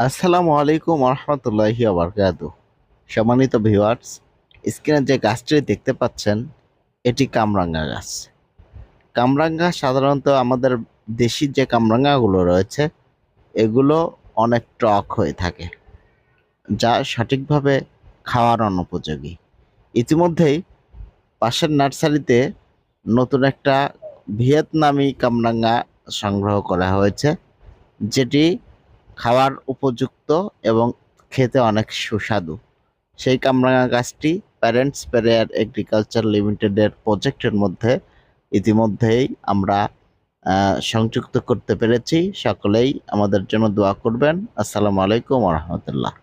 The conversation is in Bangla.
আসসালামু আলাইকুম রহমতুল্লাহি বারকাতু। সম্মানিত ভিউয়ার্স, স্ক্রিনে যে গাছটি দেখতে পাচ্ছেন এটি কামরাঙ্গা গাছ। কামরাঙ্গা সাধারণত আমাদের দেশি যে কামরাঙ্গাগুলো রয়েছে এগুলো অনেক টক হয়ে থাকে, যা সঠিকভাবে খাওয়ার অনুপযোগী। ইতিমধ্যেই পাশের নার্সারিতে নতুন একটা ভিয়েতনামি কামরাঙ্গা সংগ্রহ করা হয়েছে, যেটি খাওয়ার উপযুক্ত এবং খেতে অনেক সুস্বাদু। সেই কামরাঙা গাছটি প্যারেন্টস পেরেয়ার এগ্রিকালচার লিমিটেডের প্রজেক্টের মধ্যে ইতিমধ্যেই আমরা সংযুক্ত করতে পেরেছি। সকলেই আমাদের জন্য দোয়া করবেন। আসসালামু আলাইকুম রহমতুল্লাহ।